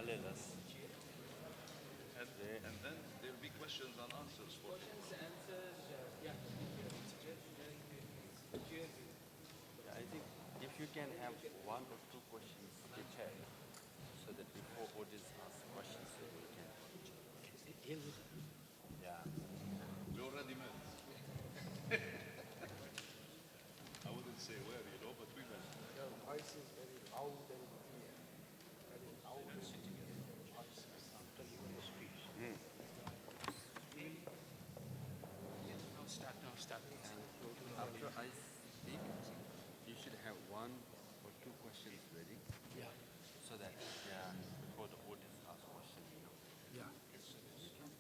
And then there will be questions and answers for you. I think if you can have one or two questions prepared, so that before audience asks questions, so we can. Yeah. We already met. I wouldn't say where, but we met. Your voice is very loud and clear. Very loud and clear. Your voice is after you will speak. Start. After I speak, you should have one or two questions ready, Yeah, so that before the audience asks questions, yeah, you can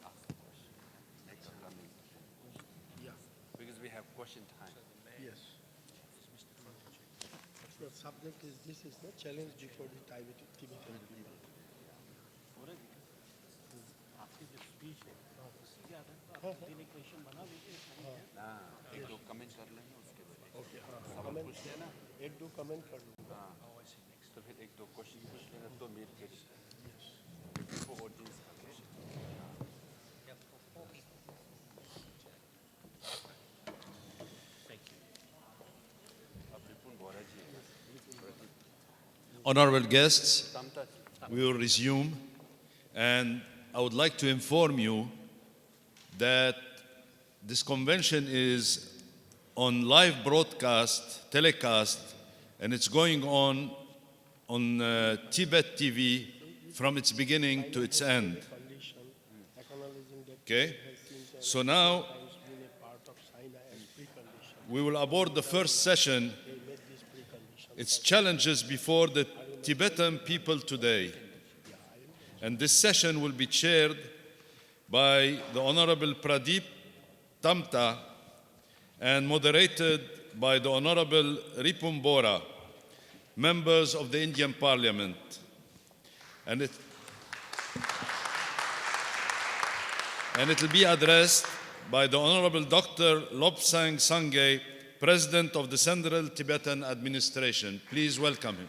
ask the question. Make a comment. yeah. Because we have question time. Yes. The subject is this is the challenge before the Tibetan people. आपकी जो speech है उससे ज़्यादा तो आप दिन एक question बना लीजिए एक दो कमेंट कर लेंगे उसके बाद ओके हाँ सवाल कमेंट पूछ लेना एक दो कमेंट कर लूँगा. हाँ तो फिर एक दो क्वेश्चन पूछ लेना तो मेरे के बिफोर ऑडियंस का क्वेश्चन अब विपुल बोरा जी Honorable guests, we will resume, and I would like to inform you that this convention is on live broadcast, telecast, and it's going on Tibettv from its beginning to its end. Condition acknowledging that Okay? has seen So now times been a part of China as precondition. we will abort the first session. They made this precondition. It's challenges before the Tibetan people today. And this session will be chaired by the Honorable Pradeep Tamta and moderated by the Honorable Ripun Bora, members of the Indian Parliament. And it will be addressed by the Honorable Dr. Lobsang Sangay, President of the Central Tibetan Administration. Please welcome him.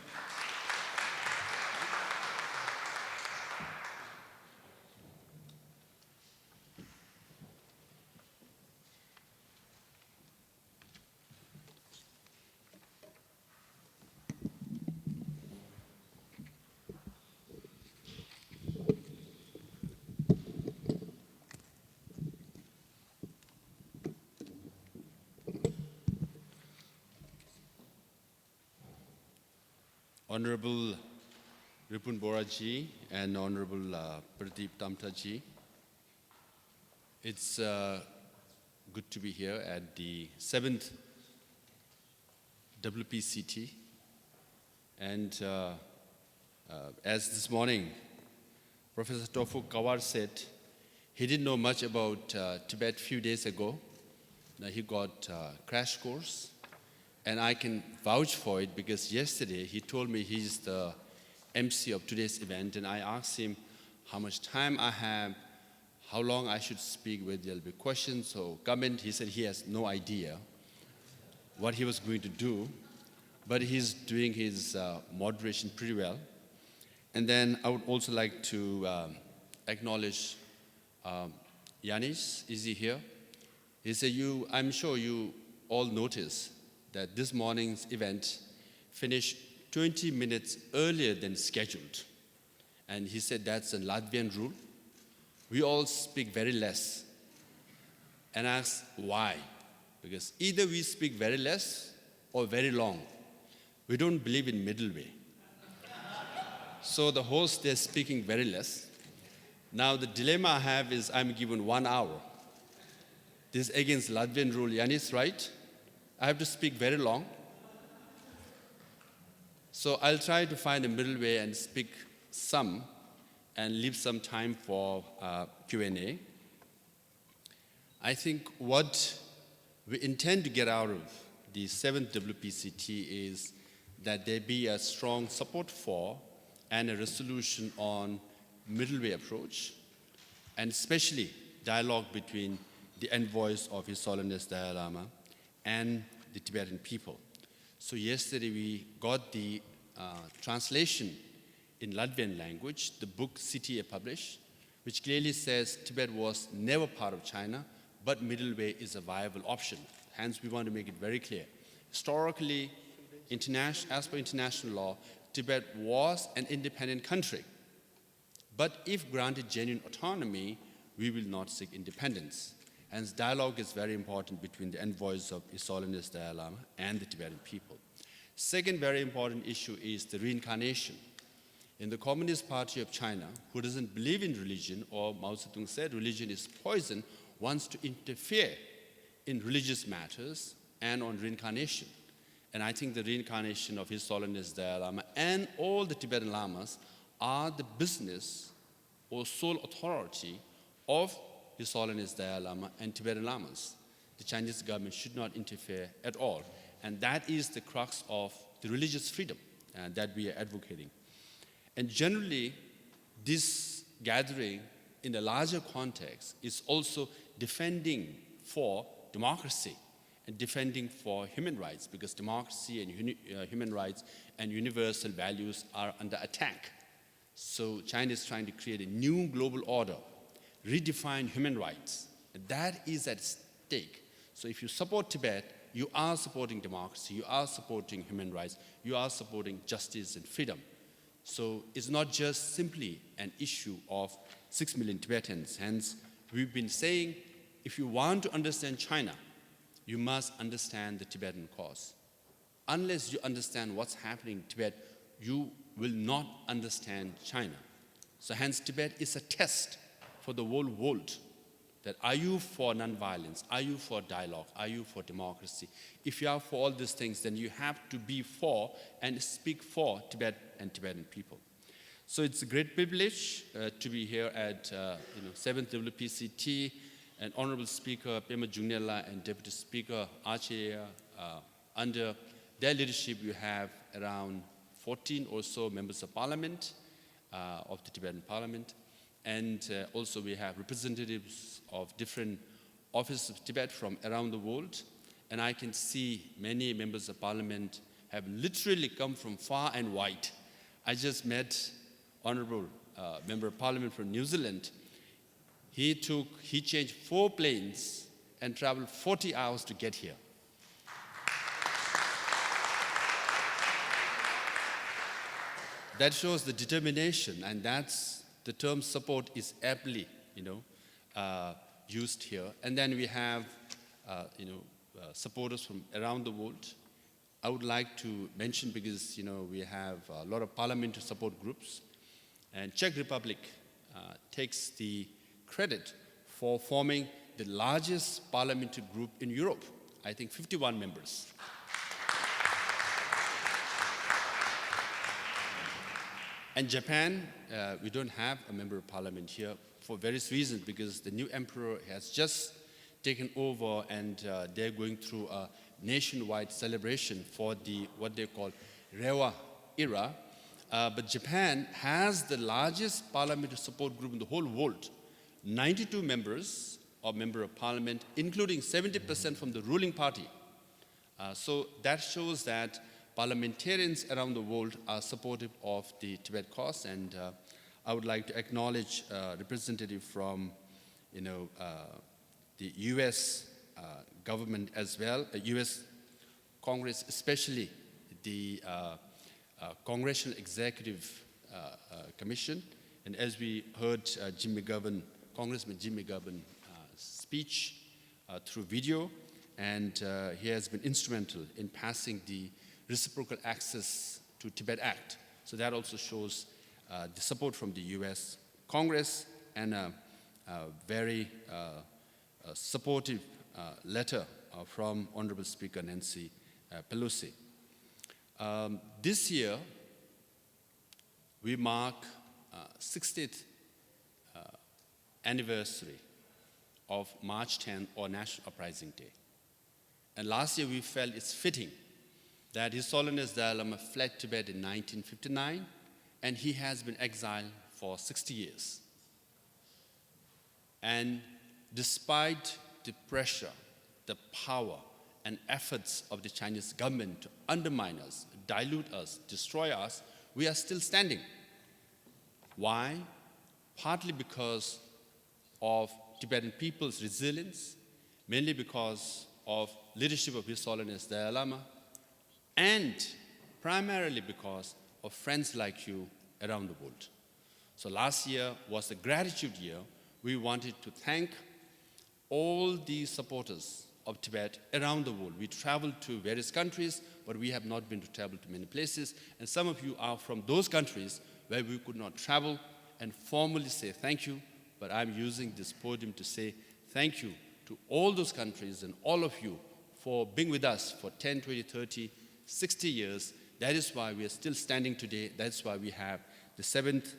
Honorable Ripun Bora ji and Honorable Pradeep Tamta ji, it's good to be here at the 7th WPCT. And as this morning, Professor Tofu Kawar said, he didn't know much about Tibet a few days ago. Now he got a crash course. And I can vouch for it because yesterday he told me he's the MC of today's event, and I asked him how much time I have, how long I should speak, whether there'll be questions or comment. He said he has no idea what he was going to do, but he's doing his moderation pretty well. And then I would also like to acknowledge Yanis. Is he here? He said, I'm sure you all noticed that this morning's event finished 20 minutes earlier than scheduled. And he said that's a Latvian rule. We all speak very less. And I asked why? Because either we speak very less or very long. We don't believe in middle way. So the host is speaking very less. Now the dilemma I have is I'm given 1 hour. This is against Latvian rule, Yanis, right? I have to speak very long. So I'll try to find a middle way and speak some and leave some time for Q&A. I think what we intend to get out of the 7th WPCT is that there be a strong support for and a resolution on middle way approach, and especially dialogue between the envoys of His Holiness Dalai Lama and the Tibetan people. So yesterday we got the translation in Latvian language, the book CTA published, which clearly says Tibet was never part of China, but middle way is a viable option. Hence, we want to make it very clear. Historically, as per international law, Tibet was an independent country. But if granted genuine autonomy, we will not seek independence. Hence, dialogue is very important between the envoys of His Holiness Dalai Lama and the Tibetan people. Second very important issue is the reincarnation. In the Communist Party of China, who doesn't believe in religion, or Mao Zedong said religion is poison, wants to interfere in religious matters and on reincarnation. And I think the reincarnation of His Holiness Dalai Lama and all the Tibetan Lamas are the business or sole authority of His Holiness Dalai Lama and Tibetan Lamas. The Chinese government should not interfere at all. And that is the crux of the religious freedom that we are advocating. And generally, this gathering in a larger context is also defending for democracy and defending for human rights, because democracy and human rights and universal values are under attack. So China is trying to create a new global order, redefine human rights. And that is at stake. So if you support Tibet, you are supporting democracy, you are supporting human rights, you are supporting justice and freedom. So it's not just simply an issue of 6 million Tibetans. Hence, we've been saying, if you want to understand China, you must understand the Tibetan cause. Unless you understand what's happening in Tibet, you will not understand China. So hence, Tibet is a test for the whole world. That are you for nonviolence? Are you for dialogue? Are you for democracy? If you are for all these things, then you have to be for and speak for Tibet and Tibetan people. So it's a great privilege to be here at 7th WPCT, and Honorable Speaker Pema Jungnela and Deputy Speaker Acharya. Under their leadership, you have around 14 or so members of parliament, of the Tibetan parliament. And also we have representatives of different offices of Tibet from around the world. And I can see many members of parliament have literally come from far and wide. I just met Honorable Member of Parliament from New Zealand. He changed 4 planes and traveled 40 hours to get here. That shows the determination, and that's the term support is aptly, used here. And then we have, supporters from around the world. I would like to mention, because we have a lot of parliamentary support groups, and Czech Republic takes the credit for forming the largest parliamentary group in Europe. I think 51 members. And Japan, we don't have a member of parliament here for various reasons, because the new emperor has just taken over, and they're going through a nationwide celebration for what they call Reiwa era. But Japan has the largest parliamentary support group in the whole world. 92 members are member of parliament, including 70% from the ruling party. So that shows that parliamentarians around the world are supportive of the Tibet cause, and I would like to acknowledge a representative from, the U.S. Government as well, the U.S. Congress, especially the Congressional Executive Commission. And as we heard Congressman Jim McGovern speech through video, and he has been instrumental in passing the Reciprocal Access to Tibet Act. So that also shows the support from the U.S. Congress, and a very supportive letter from Honorable Speaker Nancy Pelosi. This year, we mark 60th anniversary of March 10th, or National Uprising Day. And last year, we felt it's fitting that His Holiness Dalai Lama fled Tibet in 1959, and he has been exiled for 60 years. And despite the pressure, the power, and efforts of the Chinese government to undermine us, dilute us, destroy us, we are still standing. Why? Partly because of Tibetan people's resilience, mainly because of leadership of His Holiness Dalai Lama, and primarily because of friends like you around the world. So last year was the gratitude year. We wanted to thank all the supporters of Tibet around the world. We traveled to various countries, but we have not been to travel to many places. And some of you are from those countries where we could not travel and formally say thank you. But I'm using this podium to say thank you to all those countries and all of you for being with us for 10, 20, 30, 60 years. That is why we are still standing today. That's why we have the 7th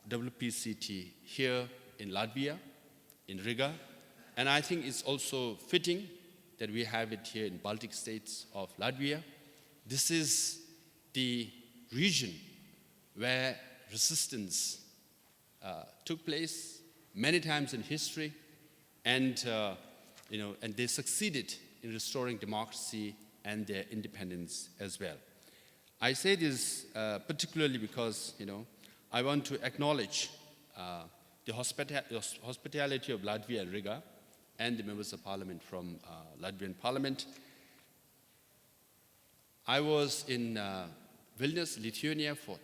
WPCT here in Latvia, in Riga. And I think it's also fitting that we have it here in Baltic states of Latvia. This is the region where resistance took place many times in history, and and they succeeded in restoring democracy and their independence as well. I say this particularly because I want to acknowledge the hospitality of Latvia and Riga and the members of parliament from Latvian parliament. I was in Vilnius, Lithuania for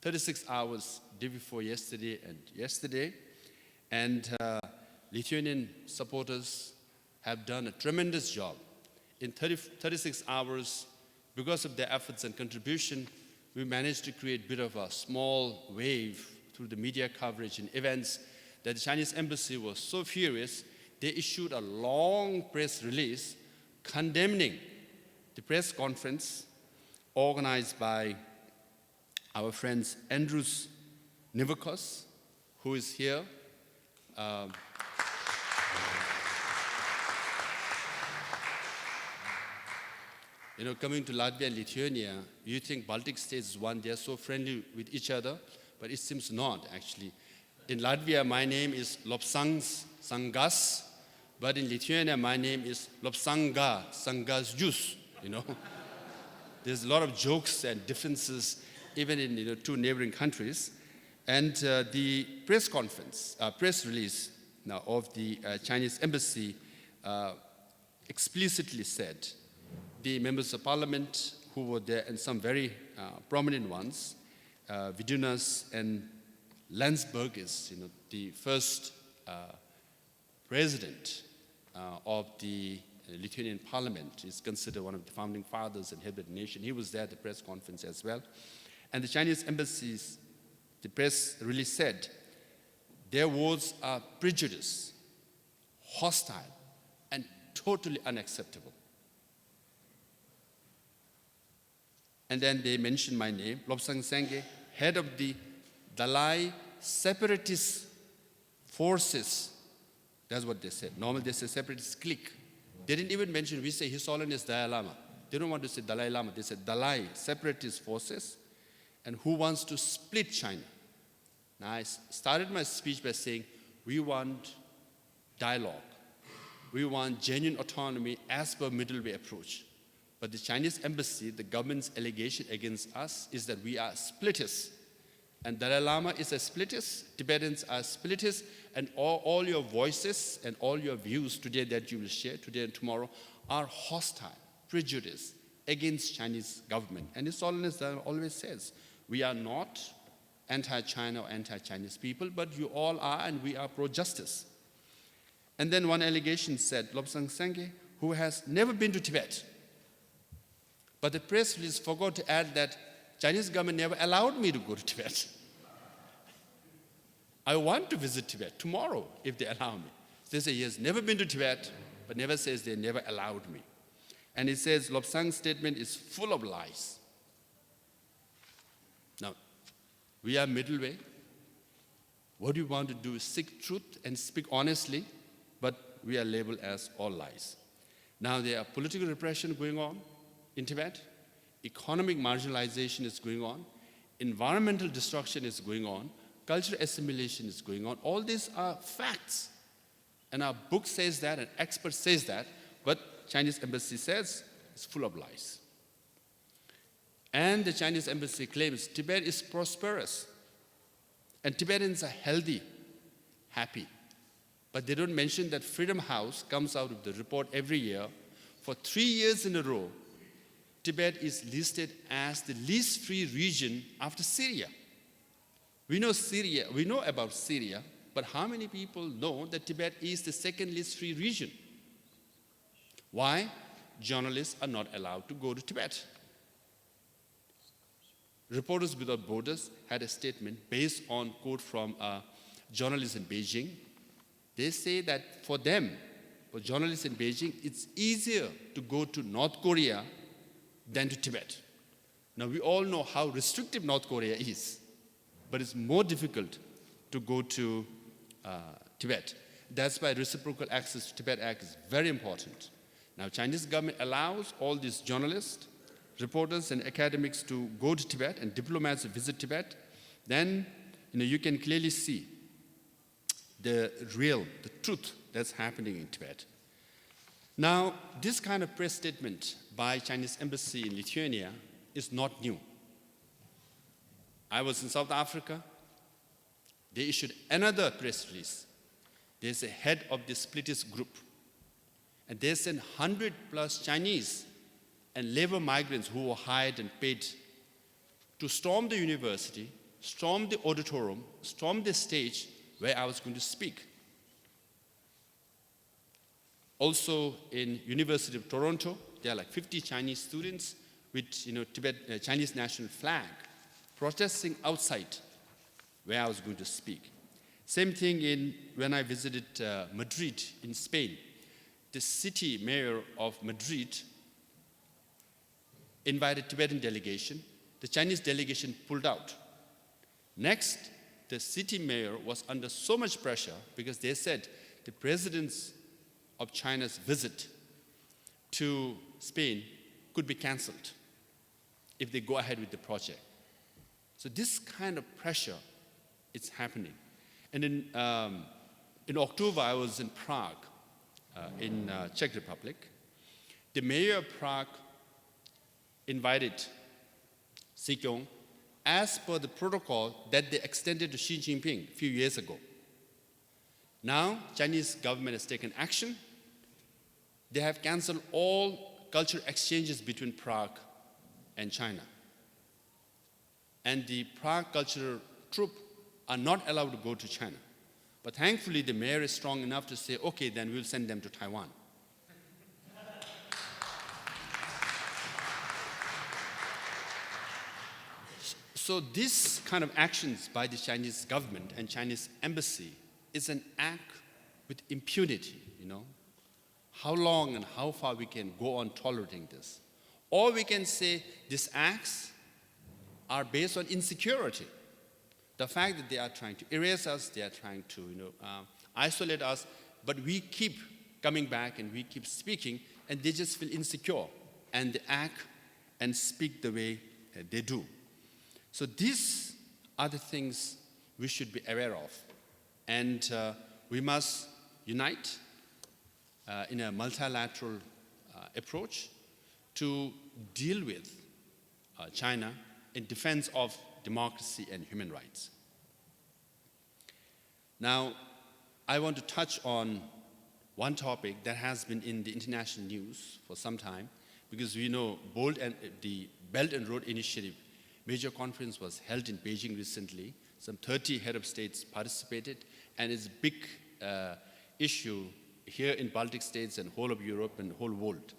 36 hours day before yesterday and yesterday, and Lithuanian supporters have done a tremendous job. In 36 hours, because of their efforts and contribution, we managed to create a bit of a small wave through the media coverage and events that the Chinese embassy was so furious, they issued a long press release condemning the press conference organized by our friends Andrus Nivakos, who is here. Coming to Latvia and Lithuania, you think Baltic states is one, they're so friendly with each other, but it seems not, actually. In Latvia, my name is Lopsangs Sangas, but in Lithuania, my name is Lopsanga Sangas Jus, There's a lot of jokes and differences, even in two neighboring countries. And the press conference, press release now of the Chinese embassy explicitly said, the members of parliament who were there, and some very prominent ones, Vidunas and Landsbergis, the first president of the Lithuanian parliament, is considered one of the founding fathers and head of the nation. He was there at the press conference as well. And the Chinese embassies, the press release said, their words are prejudiced, hostile, and totally unacceptable. And then they mentioned my name, Lobsang Sengye, head of the Dalai separatist forces. That's what they said. Normally they say separatist clique. They didn't even mention, we say His Holiness Dalai Lama. They don't want to say Dalai Lama. They said Dalai separatist forces, and who wants to split China. Now I started my speech by saying, we want dialogue. We want genuine autonomy as per middle way approach. But the Chinese embassy, the government's allegation against us is that we are splitters. And Dalai Lama is a splitters, Tibetans are splitters, and all your voices and all your views today that you will share, today and tomorrow, are hostile, prejudiced against Chinese government. And His Holiness always says, we are not anti-China or anti-Chinese people, but you all are, and we are pro-justice. And then one allegation said, Lobsang Sengye, who has never been to Tibet, but the press release forgot to add that Chinese government never allowed me to go to Tibet. I want to visit Tibet tomorrow if they allow me. They say he has never been to Tibet, but never says they never allowed me. And it says Lobsang's statement is full of lies. Now, we are middle way. What we want to do is seek truth and speak honestly, but we are labeled as all lies. Now there are political repression going on in Tibet, economic marginalization is going on, environmental destruction is going on, cultural assimilation is going on. All these are facts. And our book says that, an expert says that, but Chinese embassy says it's full of lies. And the Chinese embassy claims Tibet is prosperous. And Tibetans are healthy, happy. But they don't mention that Freedom House comes out with the report every year. For 3 years in a row, Tibet is listed as the least free region after Syria. We know about Syria, but how many people know that Tibet is the second least free region? Why? Journalists are not allowed to go to Tibet. Reporters Without Borders had a statement based on quote from a journalist in Beijing. They say that for them, for journalists in Beijing, it's easier to go to North Korea than to Tibet. Now we all know how restrictive North Korea is, but it's more difficult to go to Tibet. That's why reciprocal access to Tibet Act is very important. Now Chinese government allows all these journalists, reporters and academics to go to Tibet and diplomats to visit Tibet. Then you can clearly see the truth that's happening in Tibet. Now, this kind of press statement by Chinese embassy in Lithuania is not new. I was in South Africa. They issued another press release. There's a head of the splittist group. And they sent 100 plus Chinese and labor migrants who were hired and paid to storm the university, storm the auditorium, storm the stage where I was going to speak. Also in University of Toronto, there are like 50 Chinese students with Tibet Chinese national flag protesting outside where I was going to speak. Same thing when I visited Madrid in Spain. The city mayor of Madrid invited Tibetan delegation. The Chinese delegation pulled out. Next, the city mayor was under so much pressure because they said the president's of China's visit to Spain could be canceled if they go ahead with the project. So this kind of pressure is happening. And in October, I was in Prague, in Czech Republic. The mayor of Prague invited Sikyong as per the protocol that they extended to Xi Jinping a few years ago. Now, Chinese government has taken action. They have canceled all cultural exchanges between Prague and China. And the Prague cultural troupe are not allowed to go to China. But thankfully, the mayor is strong enough to say, okay, then we'll send them to Taiwan. So this kind of actions by the Chinese government and Chinese embassy is an act with impunity, How long and how far we can go on tolerating this? Or we can say these acts are based on insecurity. The fact that they are trying to erase us, they are trying to isolate us, but we keep coming back and we keep speaking, and they just feel insecure, and they act and speak the way they do. So these are the things we should be aware of. And we must unite in a multilateral approach to deal with China in defense of democracy and human rights. Now, I want to touch on one topic that has been in the international news for some time, because we know the Belt and Road Initiative major conference was held in Beijing recently. Some 30 head of states participated, and it's a big issue here in Baltic states and whole of Europe and the whole world.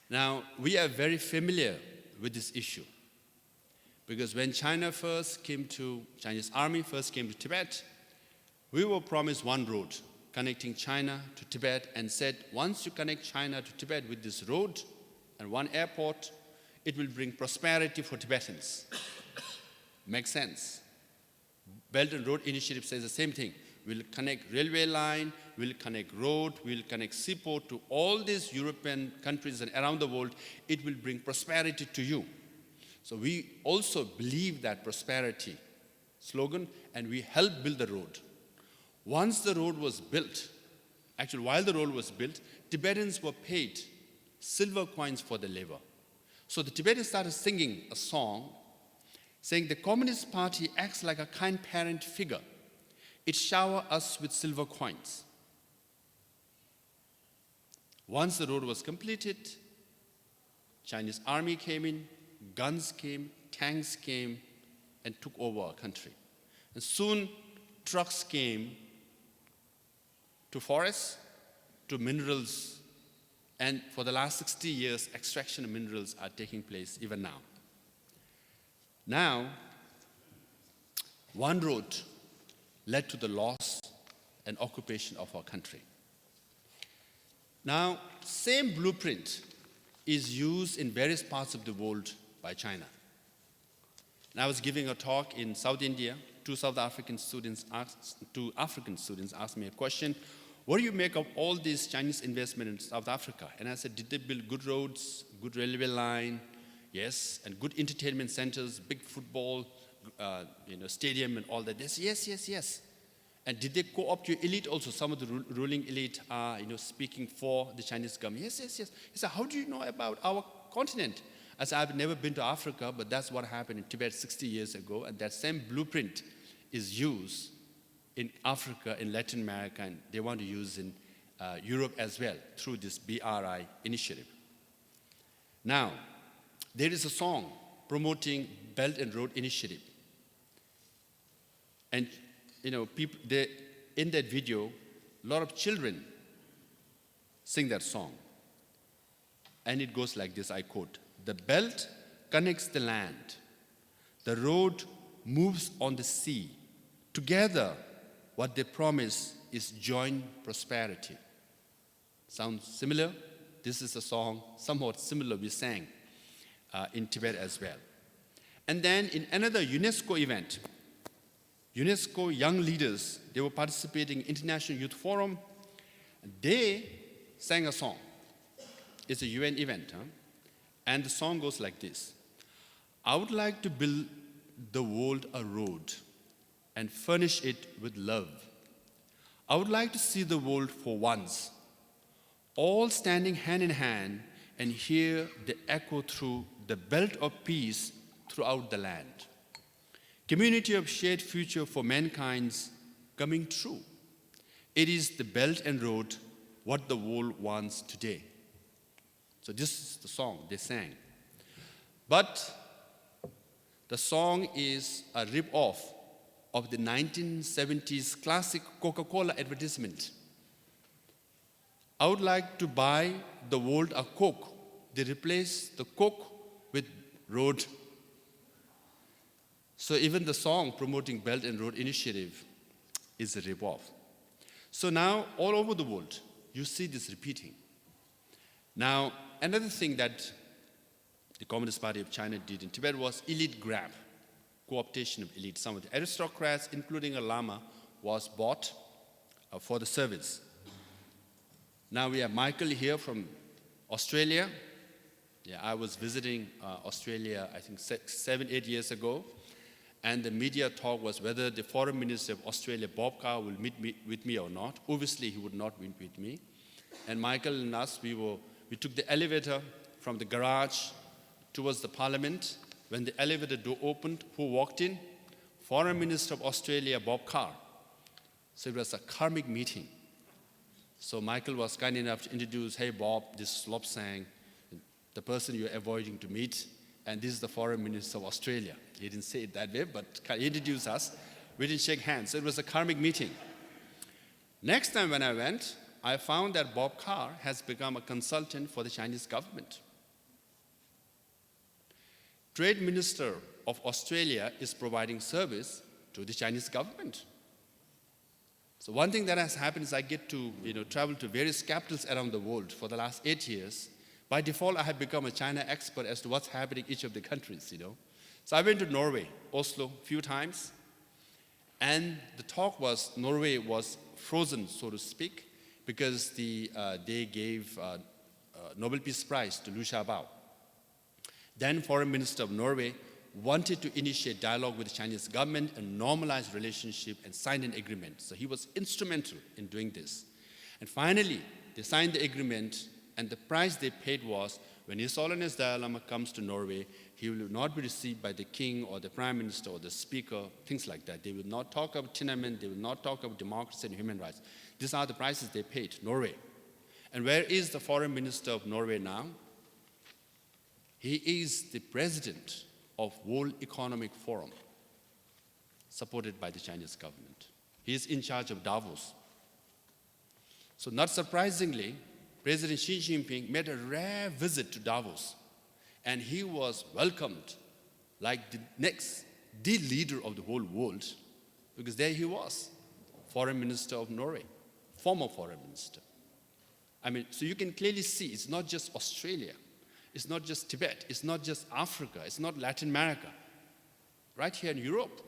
Now, we are very familiar with this issue, because when Chinese army first came to Tibet, we were promised one road connecting China to Tibet, and said, once you connect China to Tibet with this road and one airport, it will bring prosperity for Tibetans. Makes sense. Belt and Road Initiative says the same thing. We'll connect railway line, we'll connect road, we'll connect seaport to all these European countries and around the world. It will bring prosperity to you. So we also believe that prosperity slogan, and we helped build the road. Once the road was built, while the road was built, Tibetans were paid silver coins for the labor. So the Tibetans started singing a song saying the Communist Party acts like a kind parent figure. It showers us with silver coins. Once the road was completed, Chinese army came in, guns came, tanks came, and took over our country. And soon, trucks came to forests, to minerals, and for the last 60 years, extraction of minerals are taking place even now. Now, one road led to the loss and occupation of our country. Now, same blueprint is used in various parts of the world by China. And I was giving a talk in South India. Two African students asked me a question: what do you make of all this Chinese investment in South Africa? And I said, did they build good roads, good railway line? Yes, and good entertainment centers, big football stadium and all that. They said, yes. And did they co-opt your elite also? Some of the ruling elite are speaking for the Chinese government. Yes. He said, how do you know about our continent? I said, I've never been to Africa, but that's what happened in Tibet 60 years ago, and that same blueprint is used in Africa, in Latin America, and they want to use in Europe as well through this BRI initiative. Now, there is a song promoting Belt and Road Initiative. And people, in that video, a lot of children sing that song. And it goes like this, I quote: "The belt connects the land. The road moves on the sea. Together, what they promise is joint prosperity." Sounds similar? This is a song somewhat similar we sang in Tibet as well. And then in another UNESCO event, UNESCO young leaders, they were participating in International Youth Forum. They sang a song. It's a UN event, and the song goes like this: "I would like to build the world a road and furnish it with love. I would like to see the world for once, all standing hand in hand, and hear the echo through the belt of peace throughout the land. Community of shared future for mankind's coming true. It is the belt and road, what the world wants today." So this is the song they sang. But the song is a rip-off of the 1970s classic Coca-Cola advertisement. "I would like to buy the world a Coke." They replaced the Coke with road. So even the song promoting Belt and Road Initiative is a rip-off. So now, all over the world, you see this repeating. Now, another thing that the Communist Party of China did in Tibet was elite grab, co-optation of elite. Some of the aristocrats, including a lama, was bought for the service. Now we have Michael here from Australia. Yeah, I was visiting Australia, I think 7-8 years ago, and the media talk was whether the Foreign Minister of Australia, Bob Carr, will meet with me or not. Obviously, he would not meet with me. And Michael and us, we took the elevator from the garage towards the Parliament. When the elevator door opened, who walked in? Foreign Minister of Australia, Bob Carr. So it was a karmic meeting. So Michael was kind enough to introduce, "Hey Bob, this is Lobsang, the person you're avoiding to meet, and this is the Foreign Minister of Australia." He didn't say it that way, but he introduced us. We didn't shake hands. So it was a karmic meeting. Next time when I went, I found that Bob Carr has become a consultant for the Chinese government. Trade Minister of Australia is providing service to the Chinese government. So one thing that has happened is I get to travel to various capitals around the world for the last 8 years. By default, I have become a China expert as to what's happening in each of the countries, So I went to Norway, Oslo, a few times, and the talk was Norway was frozen, so to speak, because they gave a Nobel Peace Prize to Liu Xiaobo. Then Foreign Minister of Norway wanted to initiate dialogue with the Chinese government and normalize relationship and signed an agreement. So he was instrumental in doing this. And finally, they signed the agreement, and the price they paid was, when His Holiness Dalai Lama comes to Norway, he will not be received by the king or the prime minister or the speaker, things like that. They will not talk about Tiananmen, they will not talk about democracy and human rights. These are the prices they paid, Norway. And where is the foreign minister of Norway now? He is the president of World Economic Forum, supported by the Chinese government. He is in charge of Davos. So not surprisingly, President Xi Jinping made a rare visit to Davos, and he was welcomed like the leader of the whole world, because there he was, foreign minister of Norway, former foreign minister. I mean, so you can clearly see it's not just Australia, it's not just Tibet, it's not just Africa, it's not Latin America. Right here in Europe,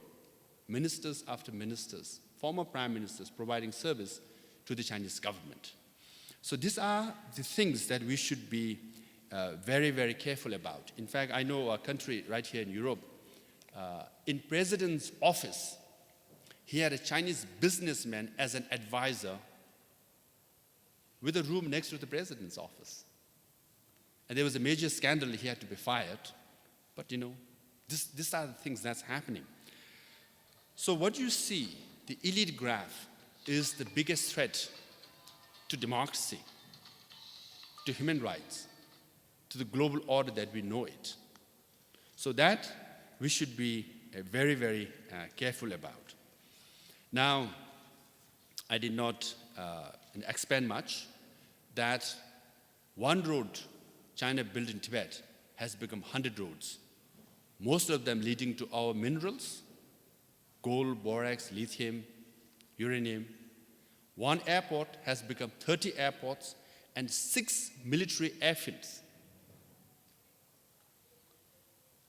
ministers after ministers, former prime ministers providing service to the Chinese government. So these are the things that we should be very, very careful about. In fact, I know a country right here in Europe, in president's office, he had a Chinese businessman as an advisor with a room next to the president's office. And there was a major scandal, he had to be fired. But these are the things that's happening. So what you see, the elite graph, is the biggest threat to democracy, to human rights, to the global order that we know it. So that we should be very, very careful about. Now, I did not expand much that one road China built in Tibet has become 100 roads, most of them leading to our minerals, gold, borax, lithium, uranium. One airport has become 30 airports and 6 military airfields.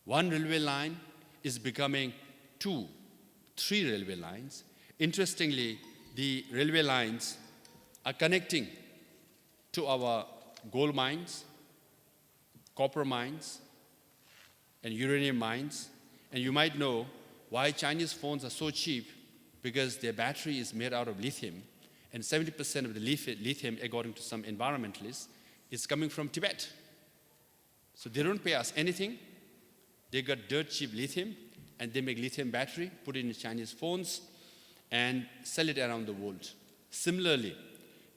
One railway line is becoming 2, 3 railway lines. Interestingly, the railway lines are connecting to our gold mines, copper mines, and uranium mines. And you might know why Chinese phones are so cheap, because their battery is made out of lithium. And 70% of the lithium, according to some environmentalists, is coming from Tibet. So they don't pay us anything. They got dirt cheap lithium, and they make lithium battery, put it in Chinese phones, and sell it around the world. Similarly,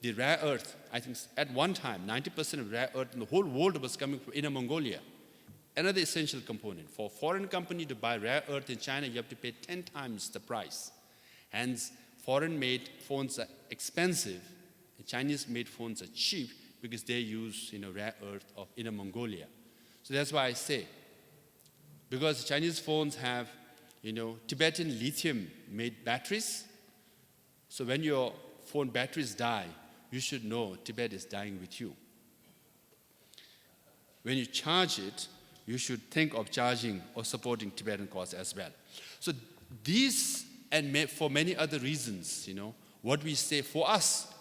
the rare earth, I think at one time, 90% of rare earth in the whole world was coming from Inner Mongolia. Another essential component. For a foreign company to buy rare earth in China, you have to pay 10 times the price. Hence, foreign-made phones are expensive, and Chinese-made phones are cheap because they use rare earth of Inner Mongolia. So that's why I say, because Chinese phones have Tibetan lithium-made batteries, so when your phone batteries die, you should know Tibet is dying with you. When you charge it, you should think of charging or supporting Tibetan cause as well. So these, and for many other reasons, what we say, for us,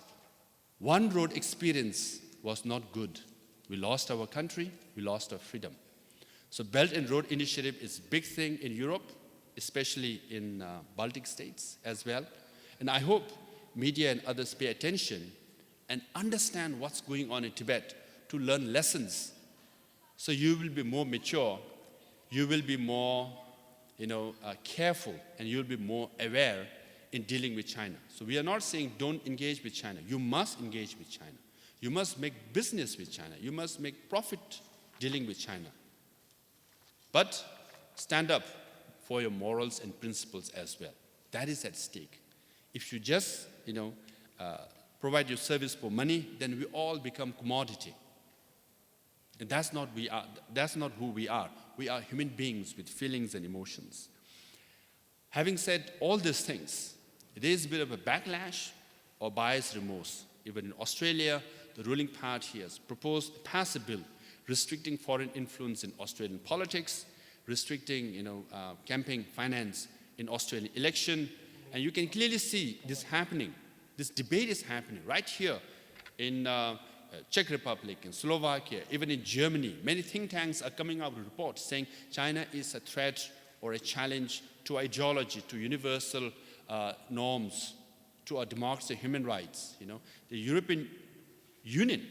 one road experience was not good. We lost our country, we lost our freedom. So Belt and Road Initiative is a big thing in Europe, especially in Baltic states as well. And I hope media and others pay attention and understand what's going on in Tibet to learn lessons. So you will be more mature, you will be more careful, and you'll be more aware in dealing with China. So we are not saying don't engage with China. You must engage with China. You must make business with China. You must make profit dealing with China. But stand up for your morals and principles as well. That is at stake. If you just, provide your service for money, then we all become commodity. And that's not who we are. We are human beings with feelings and emotions. Having said all these things, there is a bit of a backlash or buyer's remorse. Even in Australia, the ruling party has passed a bill restricting foreign influence in Australian politics, restricting campaign finance in Australian election. And you can clearly see this happening. This debate is happening right here in Czech Republic, in Slovakia, even in Germany. Many think tanks are coming out with reports saying China is a threat or a challenge to ideology, to universal norms, to our democracy, human rights. The European Union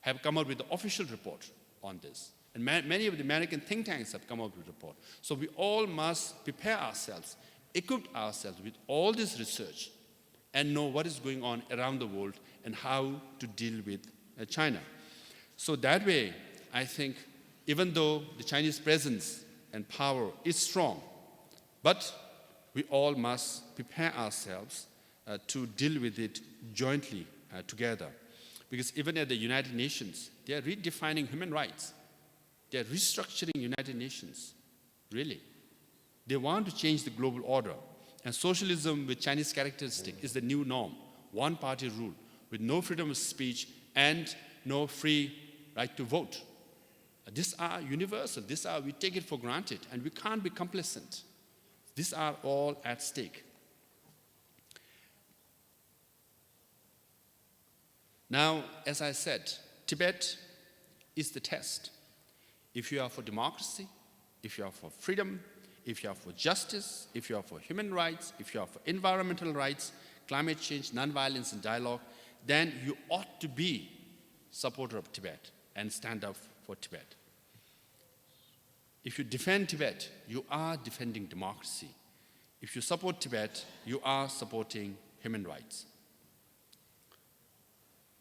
have come out with the official report on this. And many of the American think tanks have come up with a report. So we all must prepare ourselves, equip ourselves with all this research and know what is going on around the world and how to deal with China. So that way, I think, even though the Chinese presence and power is strong, but we all must prepare ourselves to deal with it jointly together. Because even at the United Nations, they are redefining human rights. They are restructuring United Nations, really. They want to change the global order. And socialism with Chinese characteristic is the new norm. One-party rule with no freedom of speech and no free right to vote. These are universal. We take it for granted, and we can't be complacent. These are all at stake. Now, as I said, Tibet is the test. If you are for democracy, if you are for freedom, if you are for justice, if you are for human rights, if you are for environmental rights, climate change, nonviolence, and dialogue, then you ought to be a supporter of Tibet and stand up for Tibet. If you defend Tibet, you are defending democracy. If you support Tibet, you are supporting human rights.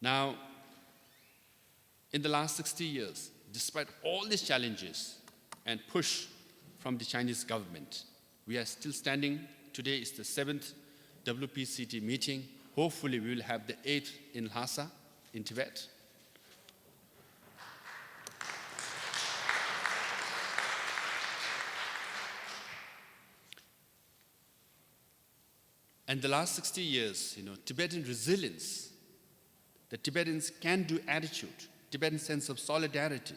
Now, in the last 60 years, despite all these challenges and push from the Chinese government, we are still standing. Today is the 7th WPCT meeting. Hopefully, we will have the 8th in Lhasa, in Tibet. And the last 60 years, Tibetan resilience, the Tibetans' can-do attitude, Tibetan sense of solidarity,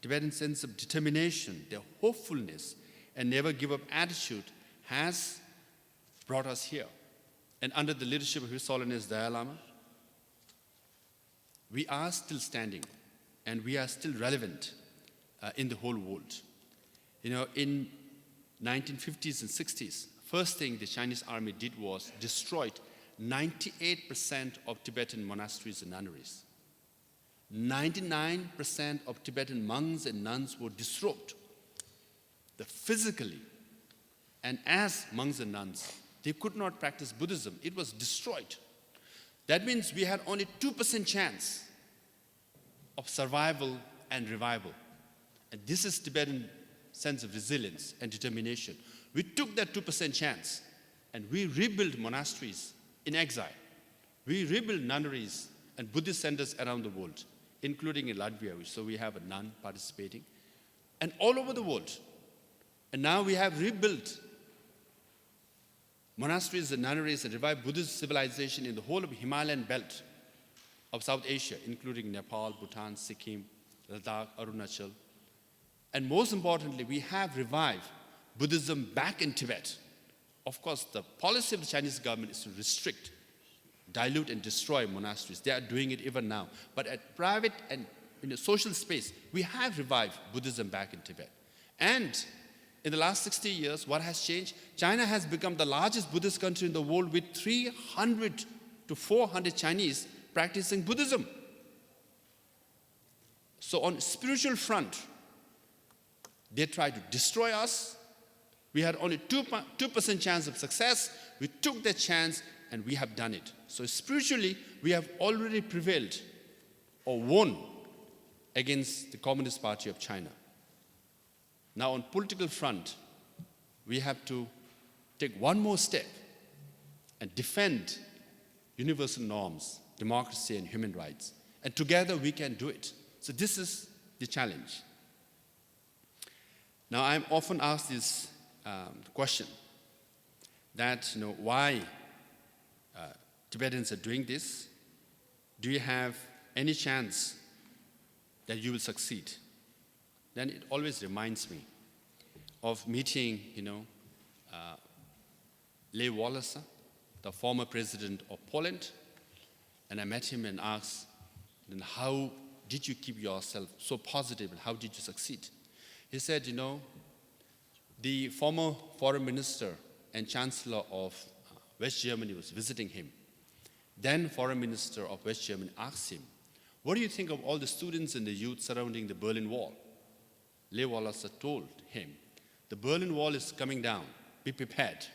Tibetan sense of determination, their hopefulness and never give up attitude has brought us here. And under the leadership of His Holiness Dalai Lama, we are still standing and we are still relevant in the whole world. In 1950s and 60s, first thing the Chinese army did was destroyed 98% of Tibetan monasteries and nunneries. 99% of Tibetan monks and nuns were disrobed. Physically, and as monks and nuns, they could not practice Buddhism. It was destroyed. That means we had only 2% chance of survival and revival. And this is Tibetan sense of resilience and determination. We took that 2% chance and we rebuilt monasteries in exile. We rebuilt nunneries and Buddhist centers around the world, including in Latvia, so we have a nun participating, and all over the world. And now we have rebuilt monasteries and nunneries and revived Buddhist civilization in the whole of Himalayan belt of South Asia, including Nepal, Bhutan, Sikkim, Ladakh, Arunachal. And most importantly, we have revived Buddhism back in Tibet. Of course, the policy of the Chinese government is to restrict, dilute, and destroy monasteries. They are doing it even now. But at private and in the social space, we have revived Buddhism back in Tibet. And in the last 60 years, what has changed? China has become the largest Buddhist country in the world with 300 to 400 Chinese practicing Buddhism. So on spiritual front, they tried to destroy us. We had only 2% chance of success. We took that chance and we have done it. So spiritually, we have already prevailed or won against the Communist Party of China. Now on political front, we have to take one more step and defend universal norms, democracy and human rights. And together we can do it. So this is the challenge. Now I'm often asked this question that, why Tibetans are doing this? Do you have any chance that you will succeed? Then it always reminds me of meeting, Lech Walesa, the former president of Poland, and I met him and asked, then how did you keep yourself so positive and how did you succeed? He said, the former foreign minister and chancellor of West Germany was visiting him. Then foreign minister of West Germany asked him, what do you think of all the students and the youth surrounding the Berlin Wall? Lay Walasa told him, the Berlin Wall is coming down, be prepared.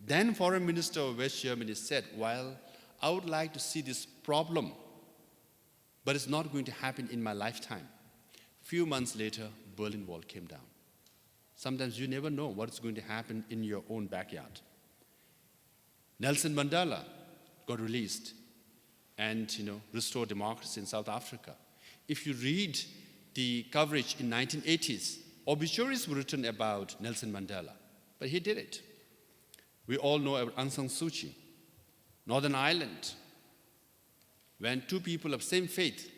Then Foreign Minister of West Germany said, well, I would like to see this problem, but it's not going to happen in my lifetime. Few months later, Berlin Wall came down. Sometimes you never know what's going to happen in your own backyard. Nelson Mandela got released and restored democracy in South Africa. If you read the coverage in 1980s, obituaries were written about Nelson Mandela, but he did it. We all know about Aung San Suu Kyi, Northern Ireland, when two people of same faith,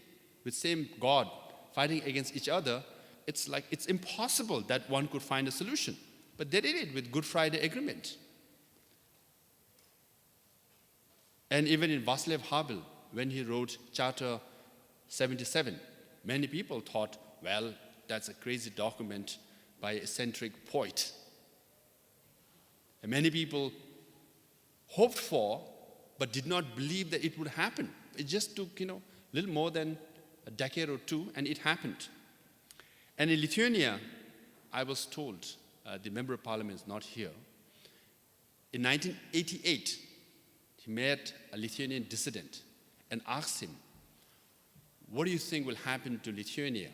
with same God, fighting against each other, it's impossible that one could find a solution. But they did it with Good Friday Agreement. And even in Václav Havel, when he wrote Charter 77, many people thought, well, that's a crazy document by an eccentric poet. And many people hoped for, but did not believe that it would happen. It just took, a little more than a decade or two, and it happened. And in Lithuania, I was told, the Member of Parliament is not here, in 1988, he met a Lithuanian dissident and asked him, what do you think will happen to Lithuania?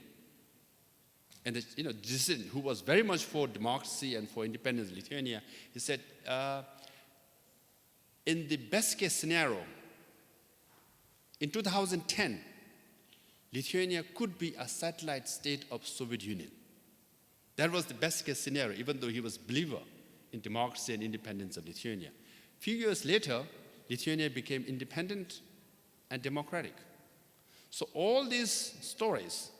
And the dissident, who was very much for democracy and for independence of Lithuania, he said, in the best case scenario, in 2010, Lithuania could be a satellite state of Soviet Union. That was the best case scenario, even though he was a believer in democracy and independence of Lithuania. A few years later, Lithuania became independent and democratic. So all these stories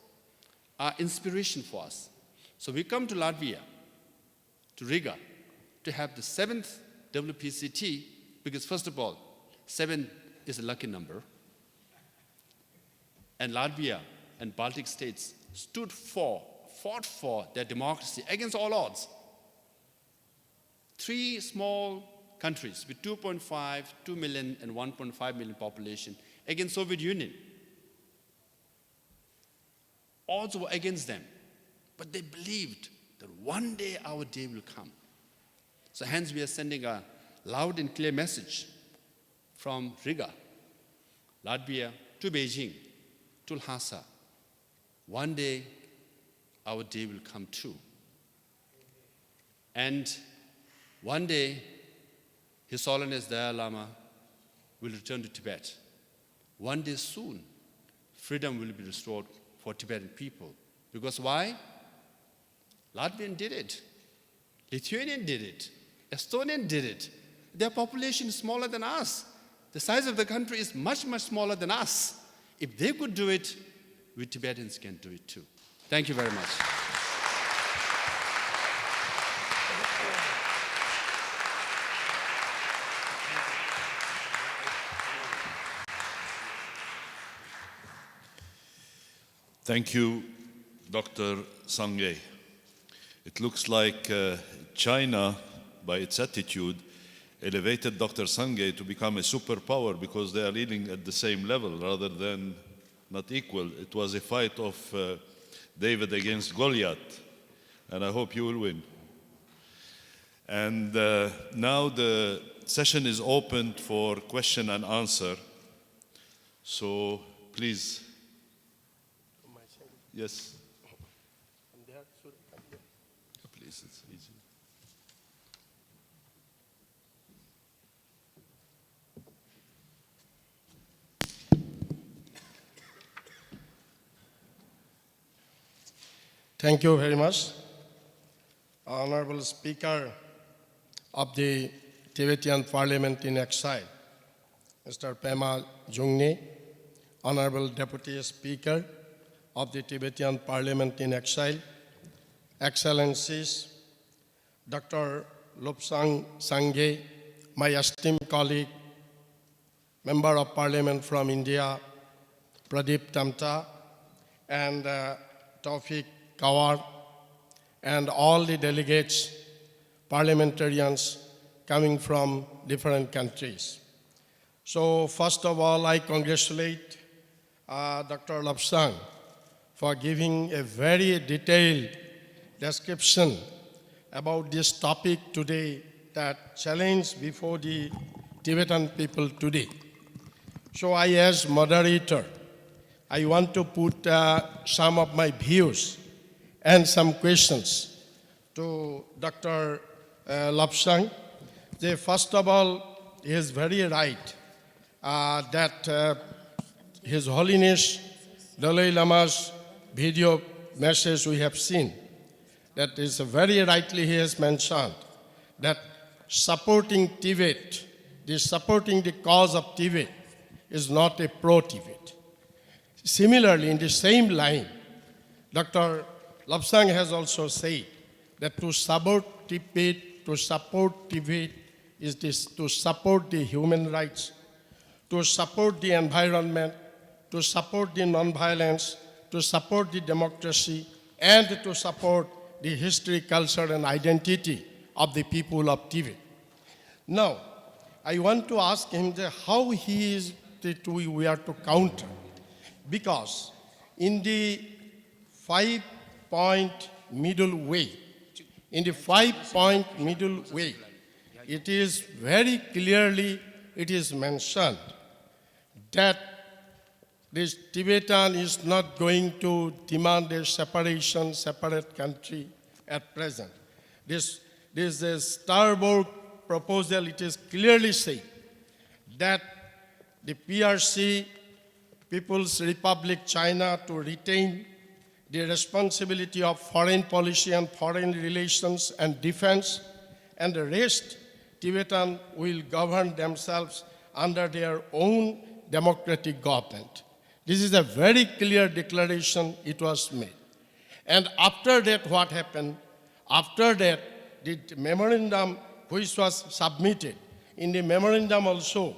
are inspiration for us. So we come to Latvia, to Riga, to have the 7th WPCT, because first of all, 7 is a lucky number. And Latvia and Baltic states fought for their democracy against all odds. 3 small countries with 2.5, 2 million and 1.5 million population against Soviet Union. Odds were against them, but they believed that one day our day will come. So hence we are sending a loud and clear message from Riga, Latvia, to Beijing, to Lhasa. One day our day will come true. And one day His Holiness Dalai Lama will return to Tibet. One day soon, freedom will be restored for Tibetan people. Because why? Latvian did it. Lithuanian did it. Estonian did it. Their population is smaller than us. The size of the country is much, much smaller than us. If they could do it, we Tibetans can do it too. Thank you very much. Thank you, Dr. Sangay. It looks like China, by its attitude, elevated Dr. Sangay to become a superpower because they are leading at the same level rather than not equal. It was a fight of David against Goliath, and I hope you will win. And now the session is open for question and answer. So please. Yes. Please, it's easy. Thank you very much. Honorable Speaker of the Tibetan Parliament in Exile, Mr. Pema Jungne, Honorable Deputy Speaker of the Tibetan Parliament in Exile, Excellencies, Dr. Lobsang Sangay, my esteemed colleague, Member of Parliament from India, Pradeep Tamta, and Taufik Kawar, and all the delegates, parliamentarians coming from different countries. So first of all, I congratulate Dr. Lobsang for giving a very detailed description about this topic today, that challenge before the Tibetan people today. So I, as moderator, I want to put some of my views and some questions to Dr. Lobsang. First of all, he is very right that His Holiness Dalai Lama's video message we have seen, that is very rightly he has mentioned that supporting Tibet, supporting the cause of Tibet is not a pro-Tibet. Similarly, in the same line, Dr. Lobsang has also said that to support Tibet is this, to support the human rights, to support the environment, to support the non-violence, to support the democracy, and to support the history, culture, and identity of the people of Tibet. Now, I want to ask him how he is that we are to counter, because in the 5-point middle way, it is very clearly, it is mentioned that this Tibetan is not going to demand a separate country at present. This is a starboard proposal. It is clearly said that the PRC, People's Republic China, to retain the responsibility of foreign policy and foreign relations and defense, and the rest, Tibetan will govern themselves under their own democratic government. This is a very clear declaration it was made. And after that, what happened? After that, the memorandum which was submitted, in the memorandum also,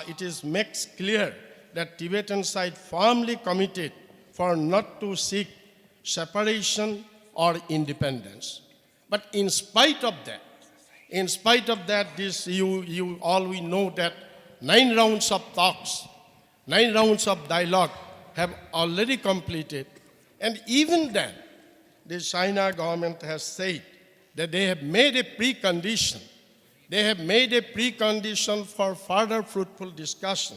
it makes clear that Tibetan side firmly committed for not to seek separation or independence. But in spite of that, this we know that 9 rounds of talks, 9 rounds of dialogue have already completed. And even then, the China government has said that they have made a precondition. They have made a precondition for further fruitful discussion.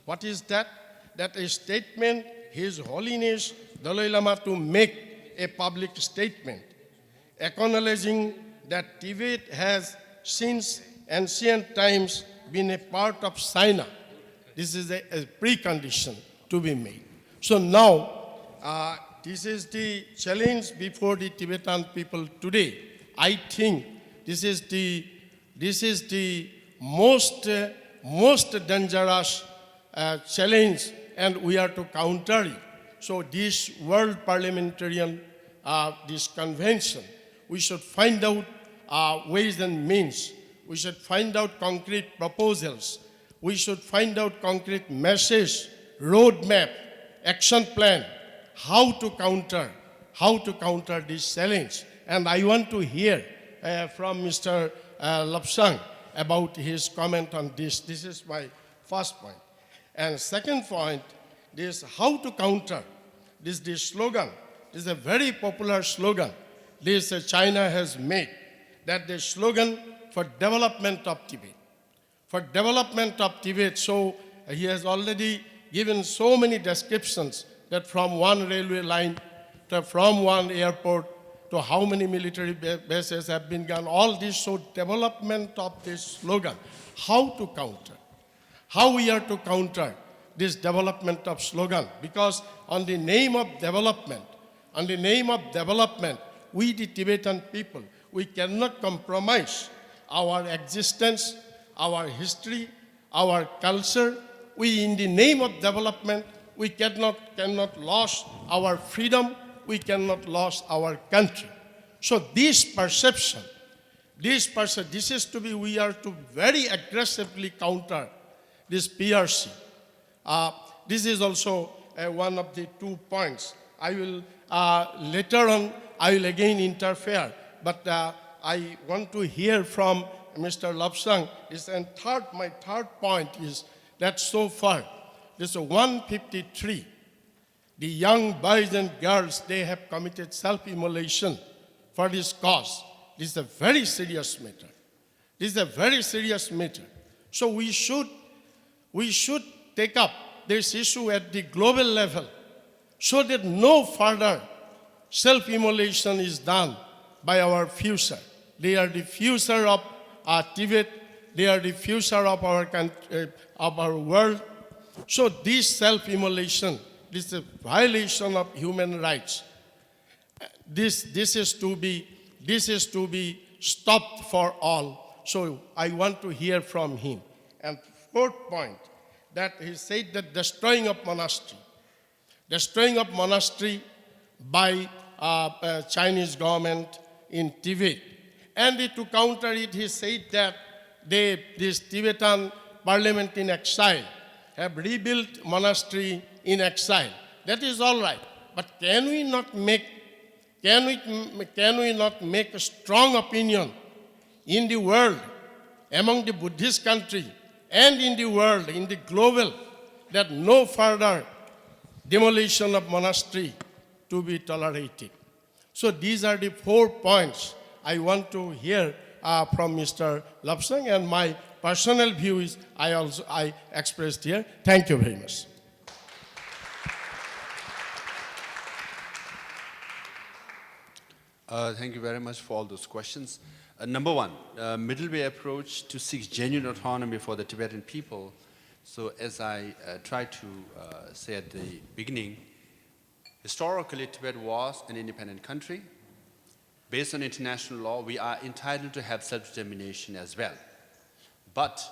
What is that? That a statement, His Holiness Dalai Lama to make a public statement acknowledging that Tibet has since ancient times been a part of China. This is a precondition to be made. So now, this is the challenge before the Tibetan people today. I think this is the most dangerous challenge, and we are to counter it. So this World Parliamentarian, this convention, we should find out ways and means. We should find out concrete proposals. We should find out concrete message, roadmap, action plan, how to counter this challenge. And I want to hear from Mr. Lobsang about his comment on this. This is my first point. And second point is how to counter this slogan. This is a very popular slogan. This China has made, that the slogan for development of Tibet. For development of Tibet, so he has already given so many descriptions that from one railway line to from one airport to how many military bases have been gone, all this, so development of this slogan. How to counter? How we are to counter this development of slogan? Because on the name of development, we the Tibetan people, we cannot compromise our existence, our history, our culture. We, in the name of development, we cannot lose our freedom, we cannot lose our country. So this perception, this is to be, we are to very aggressively counter this PRC. This is also one of the 2 points. I will, later on, I will again interfere, but I want to hear from Mr. Lobsang. And my third point is that so far, this 153 the young boys and girls, they have committed self-immolation for this cause. This is a very serious matter. This is a very serious matter. So we should take up this issue at the global level so that no further self-immolation is done by our future. They are the future of Tibet. They are the future of our country, of our world. So this self-immolation, this is a violation of human rights. This is to be stopped for all. So I want to hear from him. And fourth point, that he said that destroying of monastery by Chinese government in Tibet. And to counter it, he said that this Tibetan parliament in exile have rebuilt monastery in exile. That is all right. But can we not make a strong opinion in the world, among the Buddhist country, and in the world, in the global, that no further demolition of monastery to be tolerated? So these are the 4 points I want to hear from Mr. Lapsang, and my personal view is I expressed here. Thank you very much. Thank you very much for all those questions. Number one, middle way approach to seek genuine autonomy for the Tibetan people. So as I tried to say at the beginning, historically Tibet was an independent country. Based on international law, we are entitled to have self-determination as well. But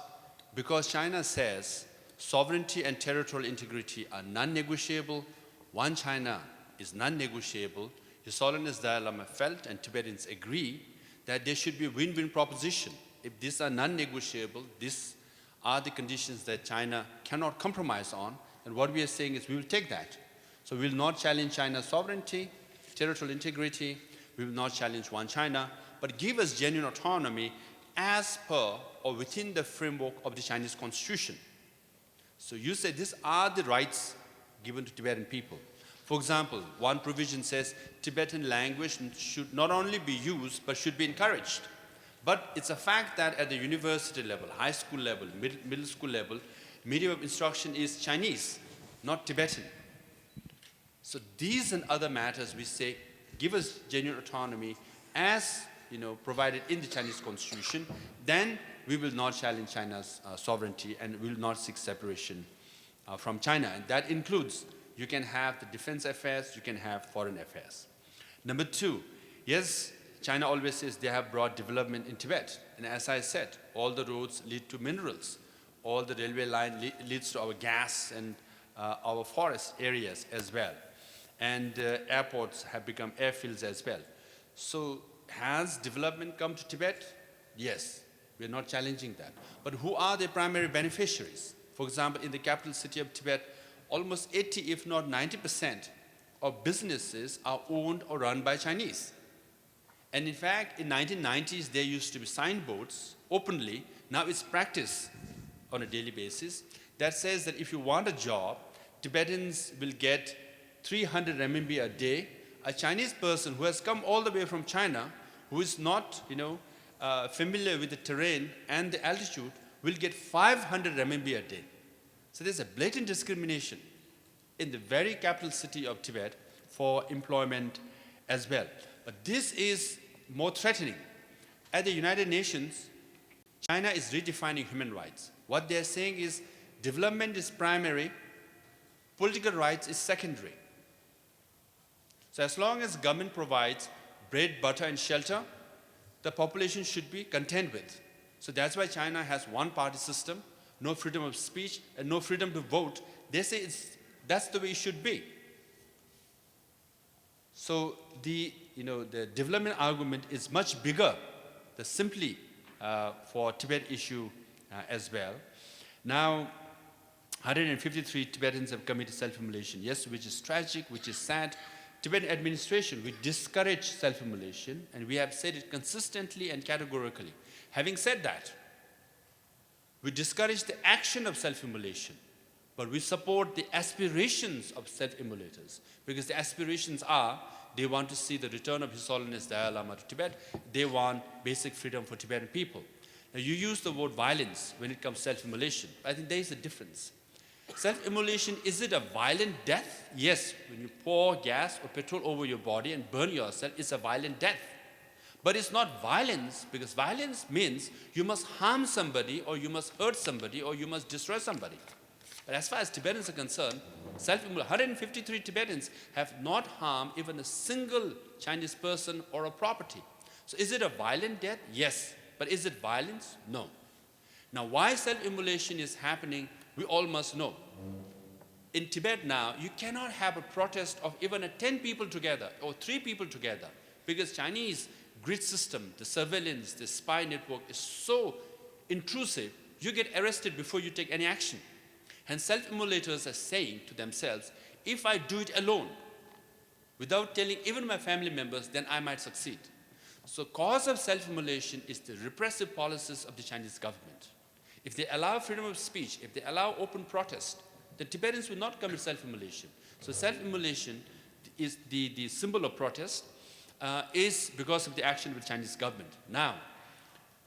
because China says sovereignty and territorial integrity are non-negotiable, one China is non-negotiable, His Holiness Dalai Lama felt, and Tibetans agree, that there should be a win-win proposition. If these are non-negotiable, these are the conditions that China cannot compromise on, and what we are saying is we will take that. So we will not challenge China's sovereignty, territorial integrity, we will not challenge one China, but give us genuine autonomy as per or within the framework of the Chinese constitution. So you say these are the rights given to Tibetan people. For example, one provision says Tibetan language should not only be used, but should be encouraged. But it's a fact that at the university level, high school level, middle school level, medium of instruction is Chinese, not Tibetan. So these and other matters we say, give us genuine autonomy as provided in the Chinese constitution, then we will not challenge China's sovereignty and we will not seek separation from China. And that includes, you can have the defense affairs, you can have foreign affairs. Number two, yes, China always says they have brought development in Tibet. And as I said, all the roads lead to minerals. All the railway line leads to our gas and our forest areas as well. And airports have become airfields as well. So has development come to Tibet? Yes, we're not challenging that. But who are the primary beneficiaries? For example, in the capital city of Tibet, almost 80, if not 90% of businesses are owned or run by Chinese. And in fact, in 1990s, there used to be signboards openly. Now it's practice on a daily basis that says that if you want a job, Tibetans will get 300 RMB a day. A Chinese person who has come all the way from China, who is not, familiar with the terrain and the altitude, will get 500 RMB a day. So there's a blatant discrimination in the very capital city of Tibet for employment as well. But this is more threatening. At the United Nations, China is redefining human rights. What they're saying is development is primary, political rights is secondary. So as long as government provides bread, butter, and shelter, the population should be content with. So that's why China has one-party system, no freedom of speech, and no freedom to vote. They say that's the way it should be. So the development argument is much bigger than simply for Tibet issue as well. Now, 153 Tibetans have committed self-immolation, yes, which is tragic, which is sad. Tibetan administration, we discourage self-immolation, and we have said it consistently and categorically. Having said that, we discourage the action of self-immolation. but we support the aspirations of self-immolators, because the aspirations are they want to see the return of His Holiness Dalai Lama to Tibet. They want basic freedom for Tibetan people. Now, you use the word violence when it comes to self-immolation. I think there is a difference. Self-immolation, is it a violent death? Yes, when you pour gas or petrol over your body and burn yourself, it's a violent death. But it's not violence, because violence means you must harm somebody, or you must hurt somebody, or you must destroy somebody. But as far as Tibetans are concerned, 153 Tibetans have not harmed even a single Chinese person or a property. So is it a violent death? Yes. But is it violence? No. Now, why self-immolation is happening, we all must know. In Tibet now, you cannot have a protest of even 10 people together or 3 people together, because Chinese grid system, the surveillance, the spy network is so intrusive, you get arrested before you take any action. And self-immolators are saying to themselves, if I do it alone, without telling even my family members, then I might succeed. So cause of self-immolation is the repressive policies of the Chinese government. If they allow freedom of speech, if they allow open protest, the Tibetans will not commit self-immolation. So self-immolation is the symbol of protest, is because of the action of the Chinese government. Now,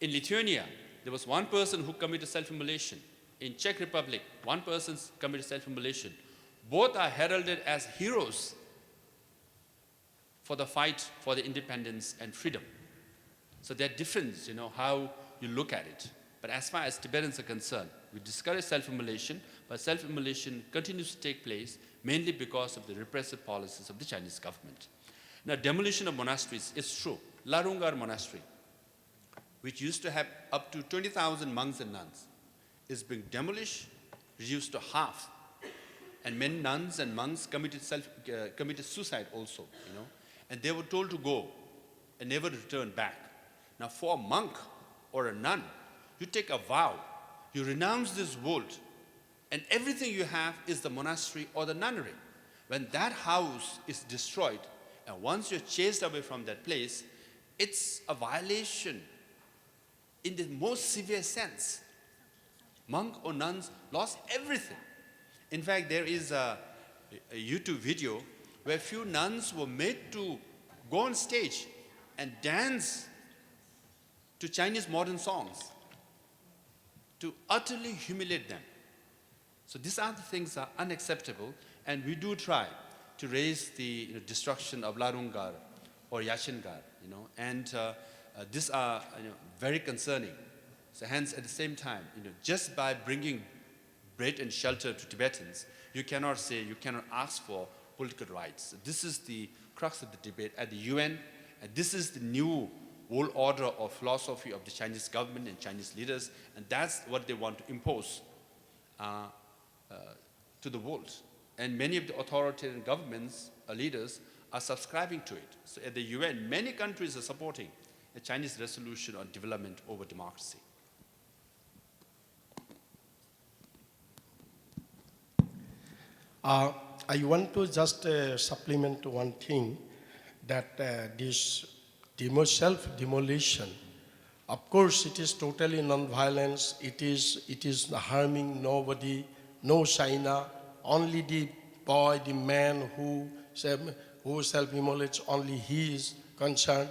in Lithuania, there was one person who committed self-immolation. In Czech Republic, one person committed self-immolation. Both are heralded as heroes for the fight for the independence and freedom. So there are differences, how you look at it. But as far as Tibetans are concerned, we discourage self-immolation, but self-immolation continues to take place mainly because of the repressive policies of the Chinese government. Now, demolition of monasteries is true. Larungar Monastery, which used to have up to 20,000 monks and nuns, is being demolished, reduced to half. And many nuns and monks committed suicide also, And they were told to go and never return back. Now, for a monk or a nun, you take a vow. You renounce this world, and everything you have is the monastery or the nunnery. When that house is destroyed, and once you're chased away from that place, it's a violation in the most severe sense. Monk or nuns lost everything. In fact, there is a YouTube video where few nuns were made to go on stage and dance to Chinese modern songs to utterly humiliate them. So these are the things that are unacceptable, and we do try to raise the destruction of Larungar or Yashingar, and these are very concerning. So hence, at the same time, just by bringing bread and shelter to Tibetans, you cannot ask for political rights. This is the crux of the debate at the UN, and this is the new world order or philosophy of the Chinese government and Chinese leaders, and that's what they want to impose to the world. And many of the authoritarian governments, leaders, are subscribing to it. So at the UN, many countries are supporting a Chinese resolution on development over democracy. I want to just supplement to one thing, that this self-demolition, of course, it is totally non-violence. It is harming nobody, no China. Only the boy, the man who self-immolates, only he is concerned.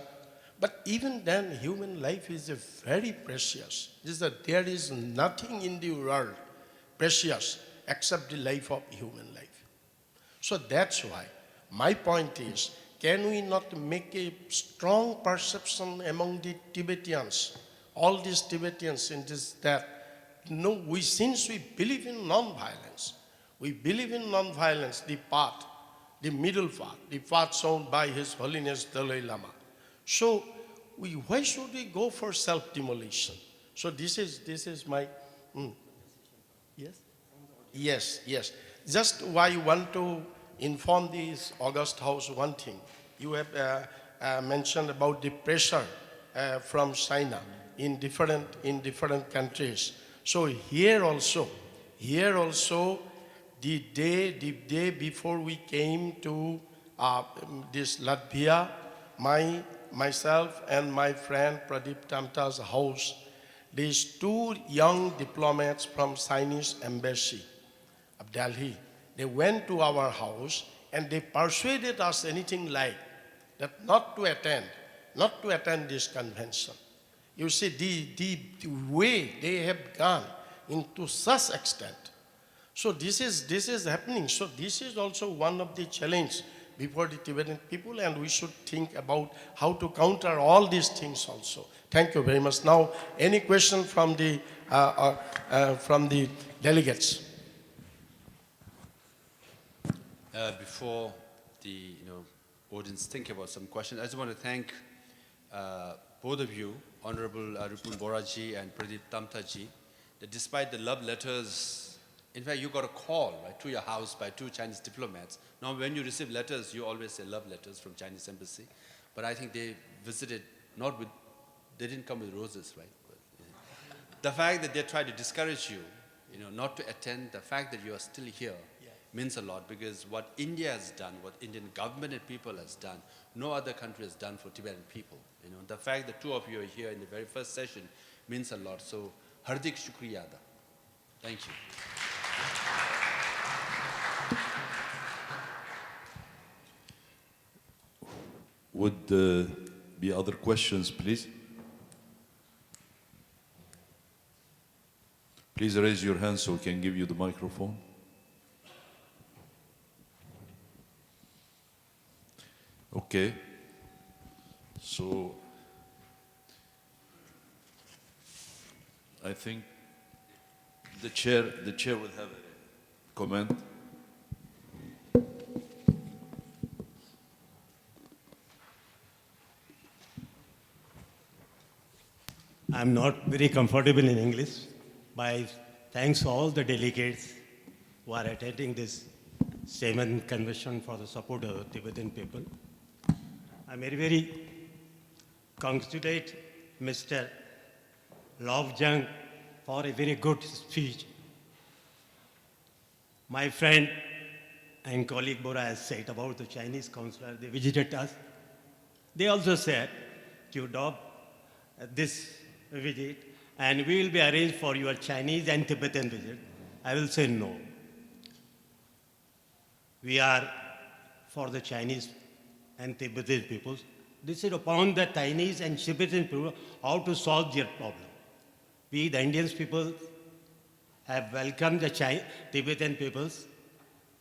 But even then, human life is very precious. There is nothing in the world precious except the life of human life. So that's why my point is, can we not make a strong perception among the Tibetans, all these Tibetans, in this, that no, since we believe in non-violence, the path, the middle path, the path shown by His Holiness Dalai Lama. So why should we go for self-demolition? So this is my, yes. Just why I want to inform this August House one thing. You have mentioned about the pressure from China in different countries. So here also, the day before we came to this Latvia, myself and my friend Pradeep Tamta's house, these 2 young diplomats from Chinese embassy, Delhi. They went to our house and they persuaded us anything like that not to attend this convention. You see, the way they have gone into such extent. So this is happening. So this is also one of the challenge before the Tibetan people, and we should think about how to counter all these things also. Thank you very much. Now, any question from the delegates? Before the audience think about some questions, I just want to thank both of you, Honorable Rupun Boraji and Pradeep Tamtaji, that despite the love letters, in fact, you got a call right, to your house by 2 Chinese diplomats. Now, when you receive letters, you always say love letters from Chinese embassy. But I think they visited they didn't come with roses, right? But, the fact that they tried to discourage you, not to attend, the fact that you are still here means a lot, because what India has done, what Indian government and people has done, no other country has done for Tibetan people. The fact that 2 of you are here in the very first session means a lot. So, hardik shukriya. Thank you. Would be other questions, please? Please raise your hand so we can give you the microphone. Okay. So, I think the chair will have a comment. I'm not very comfortable in English, but thanks all the delegates who are attending this 7th convention for the support of the Tibetan people. I very congratulate Mr. Lovjang for a very good speech. My friend and colleague Bora has said about the Chinese consular, they visited us. They also said, you adopt this visit and we will be arranged for your Chinese and Tibetan visit. I will say no. We are for the Chinese and Tibetan peoples. This is upon the Chinese and Tibetan people how to solve their problem. We, the Indian people, have welcomed the Tibetan peoples.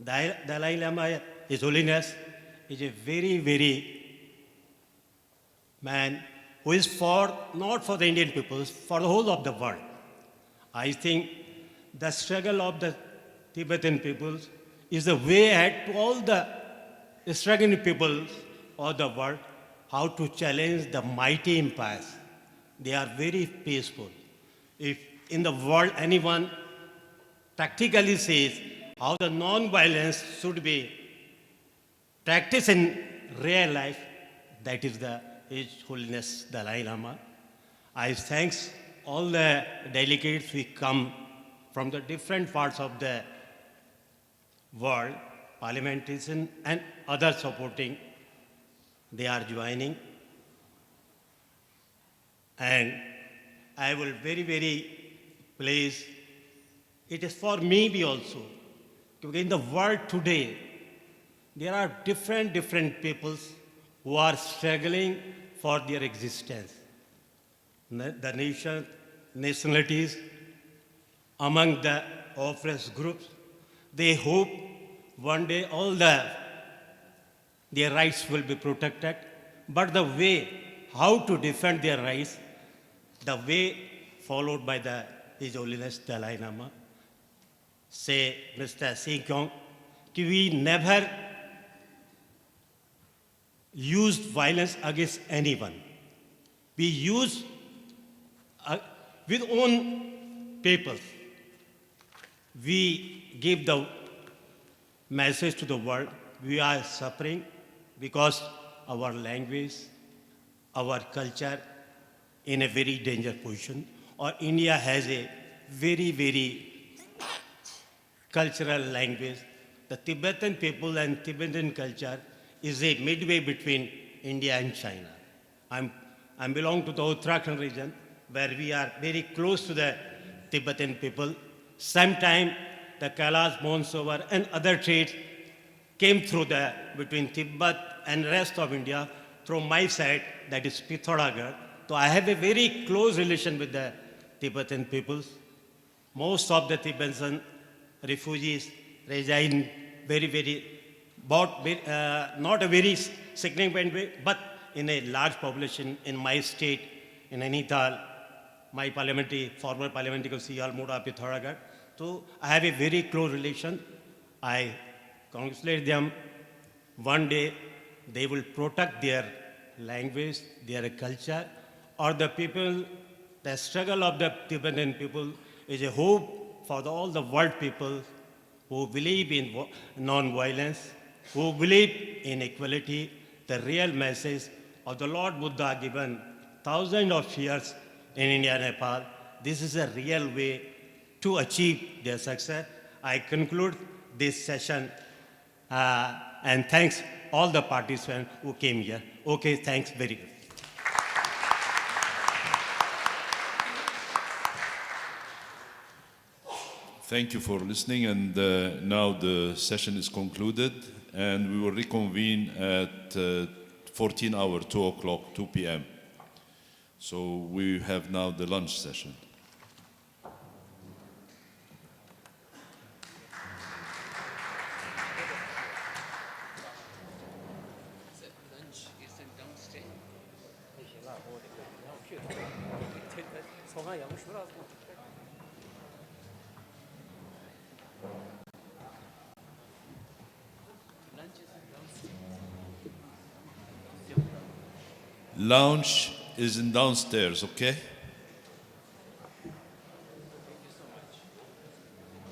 Dalai Lama, His Holiness, is a very, very man who is not for the Indian peoples, for the whole of the world. I think the struggle of the Tibetan peoples is the way ahead to all the struggling peoples of the world, how to challenge the mighty empires. They are very peaceful. If in the world anyone practically says how the non-violence should be practiced in real life, that is His Holiness Dalai Lama. I thank all the delegates who come from the different parts of the world, parliamentarians and others supporting. They are joining. And I will very, very please, it is for me also, because in the world today, there are different peoples who are struggling for their existence. The nationalities, among the oppressed groups, they hope one day all their rights will be protected. But the way how to defend their rights, the way followed by His Holiness Dalai Lama, say Mr. Singh Kyong, we never used violence against anyone. We use with own peoples. We give the message to the world, we are suffering because our language, our culture in a very dangerous position, or India has a very, very cultural language. The Tibetan people and Tibetan culture is a midway between India and China. I belong to the Uttarakhand region, where we are very close to the Tibetan people. Sometimes the Kailash, Monsovar, and other trades came through between Tibet and rest of India through my side, that is Pithoragarh. So I have a very close relation with the Tibetan peoples. Most of the Tibetan refugees reside not a very significant way, but in a large population in my state, in Nainital, my former parliamentary Siyal Muda Pithoragarh. So I have a very close relation. I congratulate them. One day they will protect their language, their culture, or the people, the struggle of the Tibetan people is a hope for all the world people who believe in non-violence, who believe in equality, the real message of the Lord Buddha given thousands of years in India and Nepal. This is a real way to achieve their success. I conclude this session and thanks all the participants who came here. Okay, thanks very much. Thank you for listening, and now the session is concluded, and we will reconvene at 14 hours, 2 o'clock, 2 p.m. So we have now the lunch session. Lounge is in downstairs, okay?